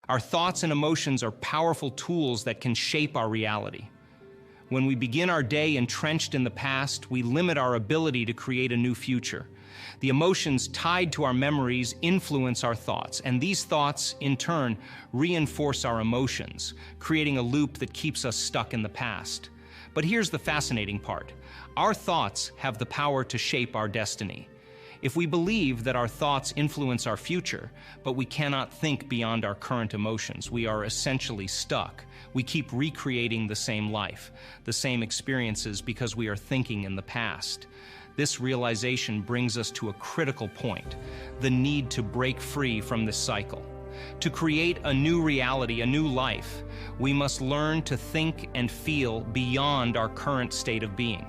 Our thoughts and emotions are powerful tools that can shape our reality. When we begin our day entrenched in the past, we limit our ability to create a new future. The emotions tied to our memories influence our thoughts, and these thoughts, in turn, reinforce our emotions, creating a loop that keeps us stuck in the past. But here's the fascinating part. Our thoughts have the power to shape our destiny. If we believe that our thoughts influence our future, but we cannot think beyond our current emotions, we are essentially stuck. We keep recreating the same life, the same experiences because we are thinking in the past. This realization brings us to a critical point, the need to break free from this cycle. To create a new reality, a new life, we must learn to think and feel beyond our current state of being.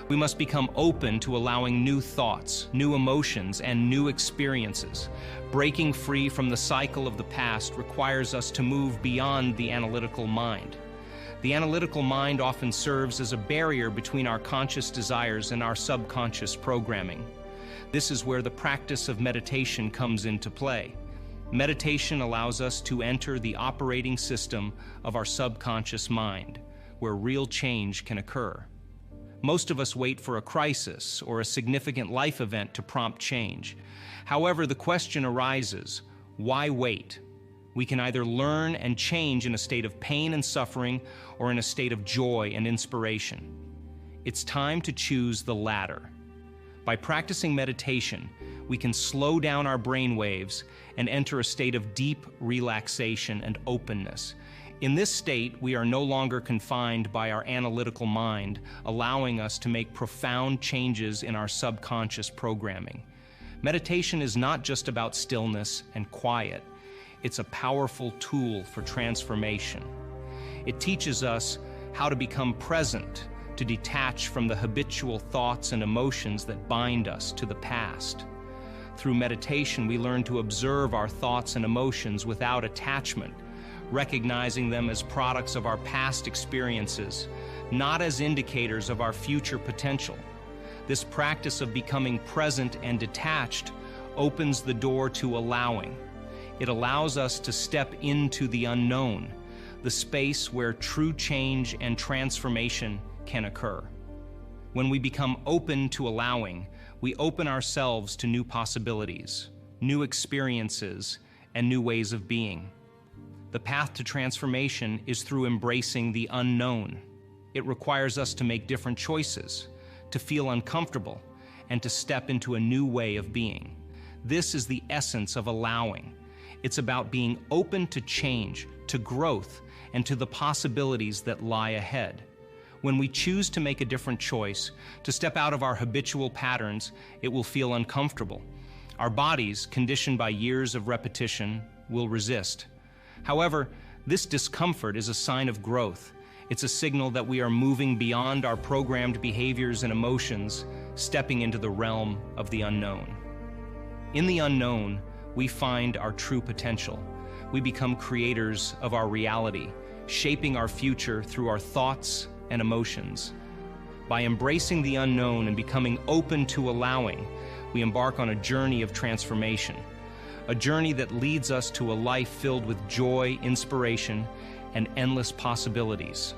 We must become open to allowing new thoughts, new emotions, and new experiences. Breaking free from the cycle of the past requires us to move beyond the analytical mind. The analytical mind often serves as a barrier between our conscious desires and our subconscious programming. This is where the practice of meditation comes into play. Meditation allows us to enter the operating system of our subconscious mind, where real change can occur. Most of us wait for a crisis or a significant life event to prompt change. However, the question arises, why wait? We can either learn and change in a state of pain and suffering or in a state of joy and inspiration. It's time to choose the latter. By practicing meditation, we can slow down our brain waves and enter a state of deep relaxation and openness. In this state, we are no longer confined by our analytical mind, allowing us to make profound changes in our subconscious programming. Meditation is not just about stillness and quiet. It's a powerful tool for transformation. It teaches us how to become present, to detach from the habitual thoughts and emotions that bind us to the past. Through meditation, we learn to observe our thoughts and emotions without attachment, recognizing them as products of our past experiences, not as indicators of our future potential. This practice of becoming present and detached opens the door to allowing. It allows us to step into the unknown, the space where true change and transformation can occur. When we become open to allowing, we open ourselves to new possibilities, new experiences, and new ways of being. The path to transformation is through embracing the unknown. It requires us to make different choices, to feel uncomfortable, and to step into a new way of being. This is the essence of allowing. It's about being open to change, to growth, and to the possibilities that lie ahead. When we choose to make a different choice, to step out of our habitual patterns, it will feel uncomfortable. Our bodies, conditioned by years of repetition, will resist. However, this discomfort is a sign of growth. It's a signal that we are moving beyond our programmed behaviors and emotions, stepping into the realm of the unknown. In the unknown, we find our true potential. We become creators of our reality, shaping our future through our thoughts and emotions. By embracing the unknown and becoming open to allowing, we embark on a journey of transformation. A journey that leads us to a life filled with joy, inspiration, and endless possibilities.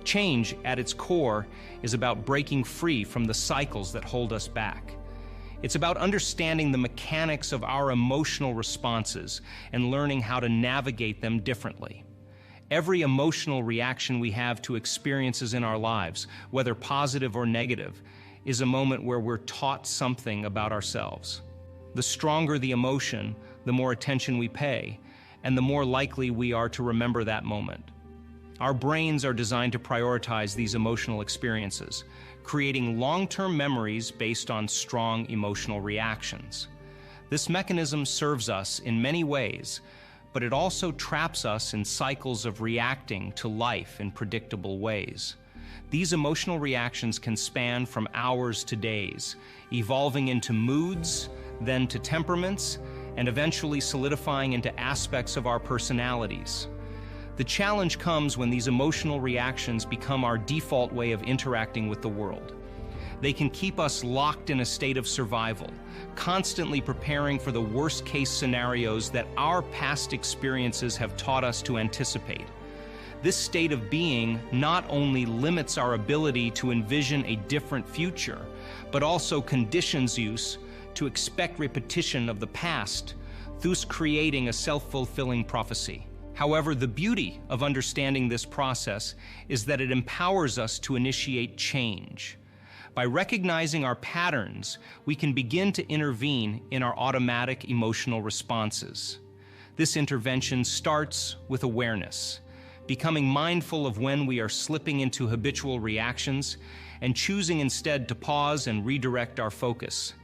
Change, at its core, is about breaking free from the cycles that hold us back. It's about understanding the mechanics of our emotional responses and learning how to navigate them differently. Every emotional reaction we have to experiences in our lives, whether positive or negative, is a moment where we're taught something about ourselves. The stronger the emotion, the more attention we pay, and the more likely we are to remember that moment. Our brains are designed to prioritize these emotional experiences, creating long-term memories based on strong emotional reactions. This mechanism serves us in many ways, but it also traps us in cycles of reacting to life in predictable ways. These emotional reactions can span from hours to days, evolving into moods, then to temperaments, and eventually solidifying into aspects of our personalities. The challenge comes when these emotional reactions become our default way of interacting with the world. They can keep us locked in a state of survival, constantly preparing for the worst-case scenarios that our past experiences have taught us to anticipate. This state of being not only limits our ability to envision a different future, but also conditions us to expect repetition of the past, thus creating a self-fulfilling prophecy. However, the beauty of understanding this process is that it empowers us to initiate change. By recognizing our patterns, we can begin to intervene in our automatic emotional responses. This intervention starts with awareness, becoming mindful of when we are slipping into habitual reactions and choosing instead to pause and redirect our focus.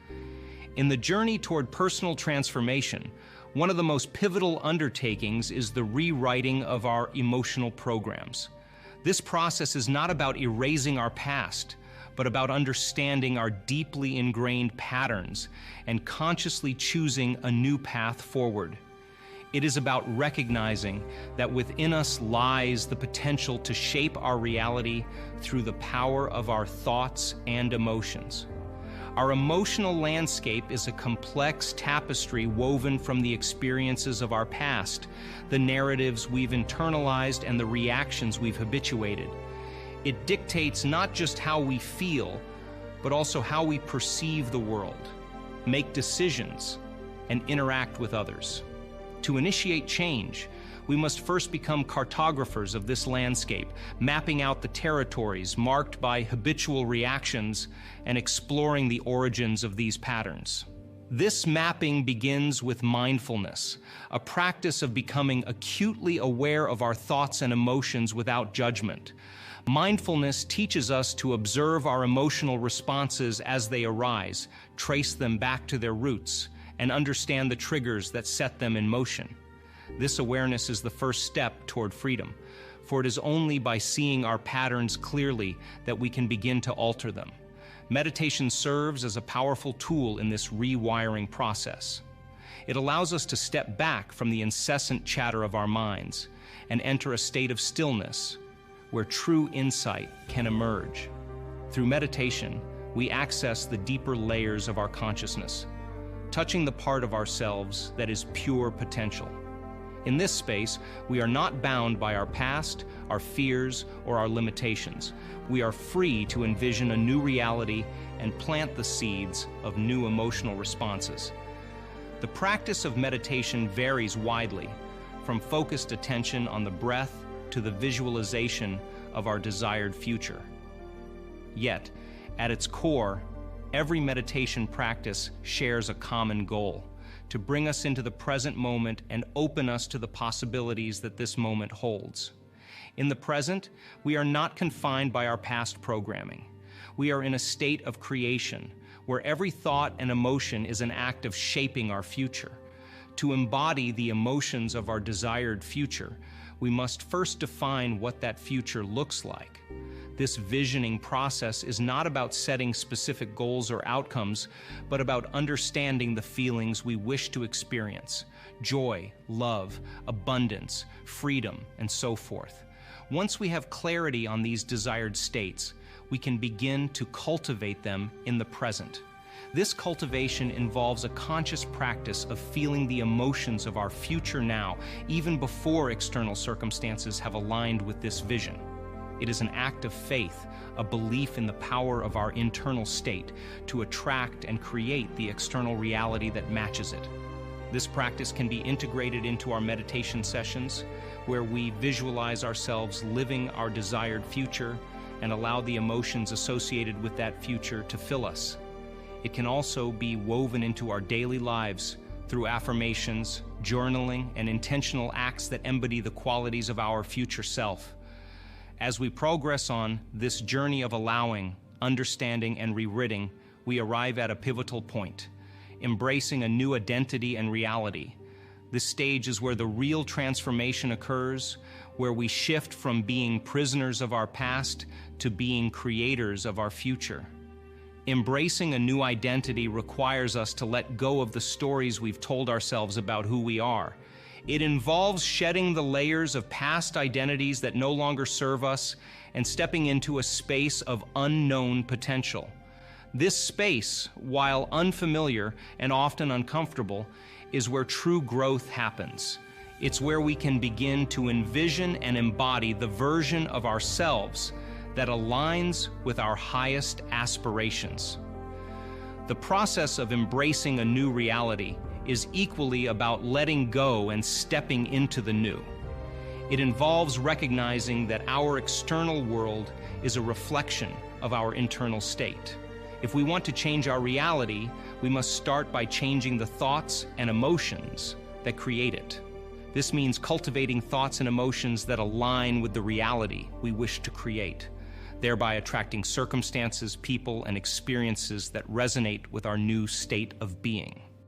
In the journey toward personal transformation, one of the most pivotal undertakings is the rewriting of our emotional programs. This process is not about erasing our past, but about understanding our deeply ingrained patterns and consciously choosing a new path forward. It is about recognizing that within us lies the potential to shape our reality through the power of our thoughts and emotions. Our emotional landscape is a complex tapestry woven from the experiences of our past, the narratives we've internalized, and the reactions we've habituated. It dictates not just how we feel, but also how we perceive the world, make decisions, and interact with others. To initiate change, we must first become cartographers of this landscape, mapping out the territories marked by habitual reactions and exploring the origins of these patterns. This mapping begins with mindfulness, a practice of becoming acutely aware of our thoughts and emotions without judgment. Mindfulness teaches us to observe our emotional responses as they arise, trace them back to their roots, and understand the triggers that set them in motion. This awareness is the first step toward freedom, for it is only by seeing our patterns clearly that we can begin to alter them. Meditation serves as a powerful tool in this rewiring process. It allows us to step back from the incessant chatter of our minds and enter a state of stillness where true insight can emerge. Through meditation, we access the deeper layers of our consciousness, touching the part of ourselves that is pure potential. In this space, we are not bound by our past, our fears, or our limitations. We are free to envision a new reality and plant the seeds of new emotional responses. The practice of meditation varies widely, from focused attention on the breath to the visualization of our desired future. Yet, at its core, every meditation practice shares a common goal: to bring us into the present moment and open us to the possibilities that this moment holds. In the present, we are not confined by our past programming. We are in a state of creation, where every thought and emotion is an act of shaping our future. To embody the emotions of our desired future, we must first define what that future looks like. This visioning process is not about setting specific goals or outcomes, but about understanding the feelings we wish to experience: joy, love, abundance, freedom, and so forth. Once we have clarity on these desired states, we can begin to cultivate them in the present. This cultivation involves a conscious practice of feeling the emotions of our future now, even before external circumstances have aligned with this vision. It is an act of faith, a belief in the power of our internal state to attract and create the external reality that matches it. This practice can be integrated into our meditation sessions, where we visualize ourselves living our desired future and allow the emotions associated with that future to fill us. It can also be woven into our daily lives through affirmations, journaling, and intentional acts that embody the qualities of our future self. As we progress on this journey of allowing, understanding, and rewriting, we arrive at a pivotal point, embracing a new identity and reality. This stage is where the real transformation occurs, where we shift from being prisoners of our past to being creators of our future. Embracing a new identity requires us to let go of the stories we've told ourselves about who we are. It involves shedding the layers of past identities that no longer serve us and stepping into a space of unknown potential. This space, while unfamiliar and often uncomfortable, is where true growth happens. It's where we can begin to envision and embody the version of ourselves that aligns with our highest aspirations. The process of embracing a new reality is equally about letting go and stepping into the new. It involves recognizing that our external world is a reflection of our internal state. If we want to change our reality, we must start by changing the thoughts and emotions that create it. This means cultivating thoughts and emotions that align with the reality we wish to create, thereby attracting circumstances, people, and experiences that resonate with our new state of being.